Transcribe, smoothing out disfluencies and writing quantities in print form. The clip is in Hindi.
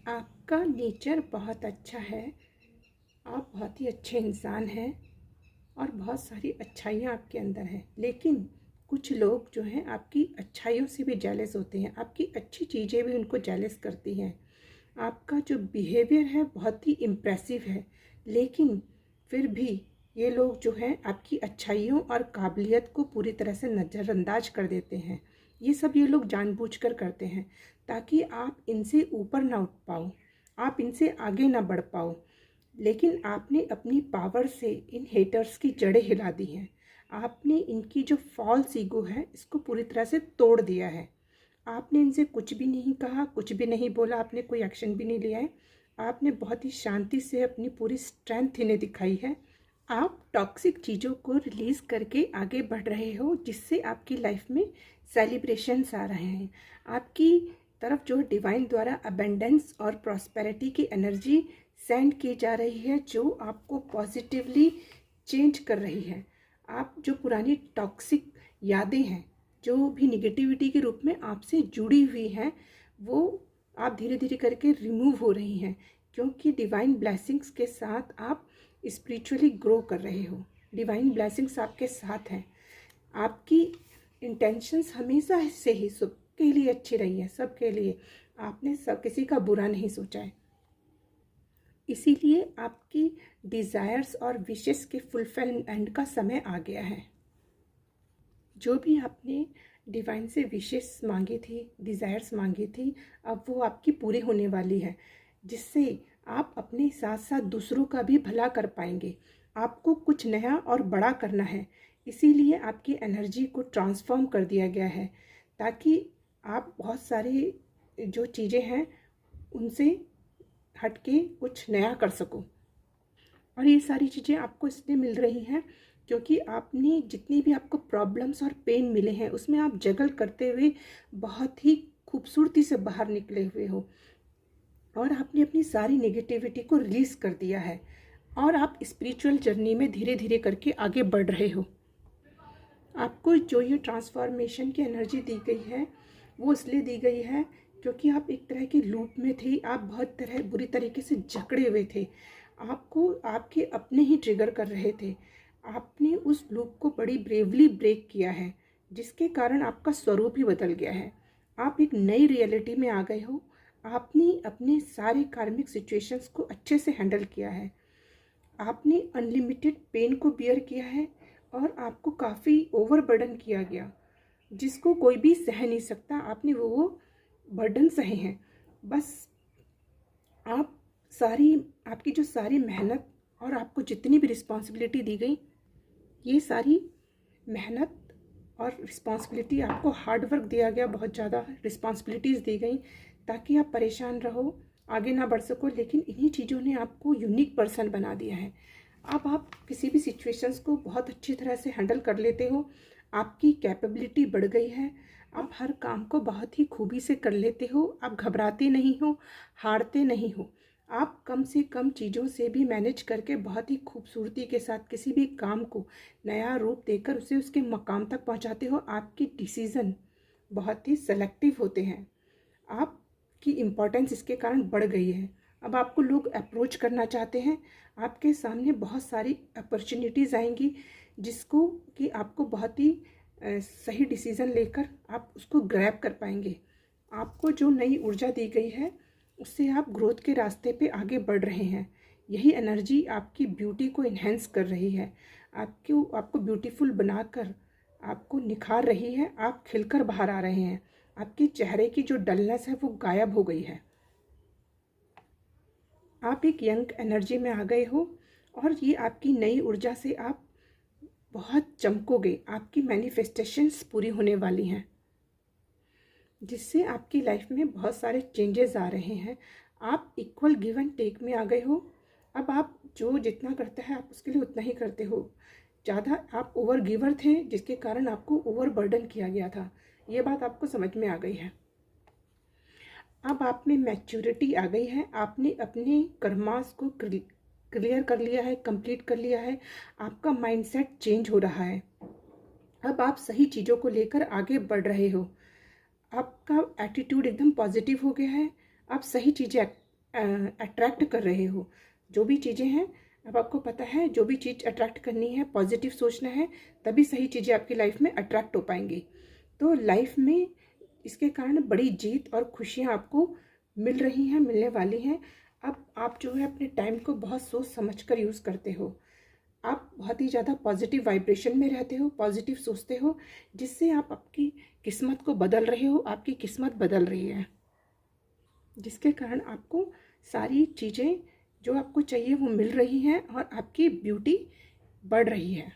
आपका नेचर बहुत अच्छा है। आप बहुत ही अच्छे इंसान हैं और बहुत सारी अच्छाइयाँ आपके अंदर हैं। लेकिन कुछ लोग जो हैं आपकी अच्छाइयों से भी जेलस होते हैं, आपकी अच्छी चीज़ें भी उनको जेलस करती हैं। आपका जो बिहेवियर है बहुत ही इम्प्रेसिव है, लेकिन फिर भी ये लोग जो हैं आपकी अच्छाइयों और काबिलियत को पूरी तरह से नज़रअंदाज कर देते हैं। ये सब ये लोग जानबूझकर करते हैं ताकि आप इनसे ऊपर ना उठ पाओ, आप इनसे आगे ना बढ़ पाओ। लेकिन आपने अपनी पावर से इन हेटर्स की जड़ें हिला दी हैं। आपने इनकी जो फॉल्स ईगो है इसको पूरी तरह से तोड़ दिया है। आपने इनसे कुछ भी नहीं कहा, कुछ भी नहीं बोला, आपने कोई एक्शन भी नहीं लिया है। आपने बहुत ही शांति से अपनी पूरी स्ट्रेंथ इन्हें दिखाई है। आप टॉक्सिक चीज़ों को रिलीज़ करके आगे बढ़ रहे हो, जिससे आपकी लाइफ में सेलिब्रेशंस आ रहे हैं। आपकी तरफ जो डिवाइन द्वारा अबेंडेंस और प्रॉस्पेरिटी की एनर्जी सेंड की जा रही है, जो आपको पॉजिटिवली चेंज कर रही है। आप जो पुरानी टॉक्सिक यादें हैं, जो भी निगेटिविटी के रूप में आपसे जुड़ी हुई हैं, वो आप धीरे धीरे करके रिमूव हो रही हैं, क्योंकि डिवाइन ब्लेसिंग्स के साथ आप स्पिरिचुअली ग्रो कर रहे हो। डिवाइन ब्लेसिंग्स आपके साथ हैं। आपकी इंटेंशंस हमेशा से ही सबके लिए अच्छी रही है, सबके लिए। आपने सब किसी का बुरा नहीं सोचा है। इसीलिए आपकी डिज़ायर्स और विशेस के फुलफिलमेंट का समय आ गया है। जो भी आपने डिवाइन से विशेस मांगी थी, डिज़ायर्स मांगी थी, अब वो आपकी पूरी होने वाली है, जिससे आप अपने साथ साथ दूसरों का भी भला कर पाएंगे। आपको कुछ नया और बड़ा करना है, इसीलिए आपकी एनर्जी को ट्रांसफॉर्म कर दिया गया है, ताकि आप बहुत सारी जो चीज़ें हैं उनसे हट के कुछ नया कर सको। और ये सारी चीज़ें आपको इसलिए मिल रही हैं क्योंकि आपने जितनी भी आपको प्रॉब्लम्स और पेन मिले हैं, उसमें आप जगल करते हुए बहुत ही खूबसूरती से बाहर निकले हुए हो, और आपने अपनी सारी नेगेटिविटी को रिलीज़ कर दिया है, और आप स्पिरिचुअल जर्नी में धीरे धीरे करके आगे बढ़ रहे हो। आपको जो ये ट्रांसफॉर्मेशन की एनर्जी दी गई है, वो इसलिए दी गई है क्योंकि आप एक तरह के लूप में थे। आप बहुत बुरी तरीके से जकड़े हुए थे। आपको आपके अपने ही ट्रिगर कर रहे थे। आपने उस लूप को बड़ी ब्रेवली ब्रेक किया है, जिसके कारण आपका स्वरूप ही बदल गया है। आप एक नई रियलिटी में आ गए हो। आपने अपने सारे कार्मिक सिचुएशंस को अच्छे से हैंडल किया है। आपने अनलिमिटेड पेन को बियर किया है, और आपको काफ़ी ओवरबर्डन किया गया, जिसको कोई भी सह नहीं सकता। आपने वो बर्डन सहे हैं। बस आप सारी आपकी जो सारी मेहनत और आपको जितनी भी रिस्पॉन्सिबिलिटी दी गई, ये सारी मेहनत और रिस्पॉन्सिबिलिटी आपको हार्ड वर्क दिया गया, बहुत ज़्यादा रिस्पॉन्सिबिलिटीज़ दी गई ताकि आप परेशान रहो, आगे ना बढ़ सको। लेकिन इन्हीं चीज़ों ने आपको यूनिक पर्सन बना दिया है। अब आप किसी भी सिचुएशंस को बहुत अच्छी तरह से हैंडल कर लेते हो। आपकी कैपेबिलिटी बढ़ गई है। आप हर काम को बहुत ही खूबी से कर लेते हो। आप घबराते नहीं हो, हारते नहीं हो। आप कम से कम चीज़ों से भी मैनेज करके बहुत ही खूबसूरती के साथ किसी भी काम को नया रूप देकर उसे उसके मकाम तक पहुंचाते हो। आपके डिसीज़न बहुत ही सेलेक्टिव होते हैं। आपकी इम्पोर्टेंस इसके कारण बढ़ गई है। अब आपको लोग अप्रोच करना चाहते हैं। आपके सामने बहुत सारी अपॉर्चुनिटीज़ आएंगी, जिसको कि आपको बहुत ही सही डिसीज़न लेकर आप उसको ग्रैब कर पाएंगे। आपको जो नई ऊर्जा दी गई है, उससे आप ग्रोथ के रास्ते पे आगे बढ़ रहे हैं। यही एनर्जी आपकी ब्यूटी को इन्हेंस कर रही है, आपको ब्यूटीफुल बनाकर आपको निखार रही है। आप खिलकर बाहर आ रहे हैं। आपके चेहरे की जो डलनेस है वो गायब हो गई है। आप एक यंग एनर्जी में आ गए हो, और ये आपकी नई ऊर्जा से आप बहुत चमकोगे। आपकी मैनिफेस्टेशंस पूरी होने वाली हैं, जिससे आपकी लाइफ में बहुत सारे चेंजेस आ रहे हैं। आप इक्वल गिव एंड टेक में आ गए हो। अब आप जो जितना करते हैं आप उसके लिए उतना ही करते हो। ज़्यादा आप ओवर गिवर थे, जिसके कारण आपको ओवर बर्डन किया गया था। ये बात आपको समझ में आ गई है। अब आप में मैच्योरिटी आ गई है। आपने अपने कर्मास को क्लियर कर लिया है, कंप्लीट कर लिया है। आपका माइंडसेट चेंज हो रहा है। अब आप सही चीज़ों को लेकर आगे बढ़ रहे हो। आपका एटीट्यूड एकदम पॉजिटिव हो गया है। आप सही चीज़ें अट्रैक्ट कर रहे हो। जो भी चीज़ें हैं, अब आपको पता है जो भी चीज़ अट्रैक्ट करनी है, पॉजिटिव सोचना है, तभी सही चीज़ें आपकी लाइफ में अट्रैक्ट हो पाएंगी। तो लाइफ में इसके कारण बड़ी जीत और खुशियाँ आपको मिल रही हैं, मिलने वाली हैं। अब आप जो है अपने टाइम को बहुत सोच समझ कर यूज़ करते हो। आप बहुत ही ज़्यादा पॉजिटिव वाइब्रेशन में रहते हो, पॉजिटिव सोचते हो, जिससे आप आपकी किस्मत को बदल रहे हो, आपकी किस्मत बदल रही है, जिसके कारण आपको सारी चीज़ें जो आपको चाहिए वो मिल रही हैं और आपकी ब्यूटी बढ़ रही है।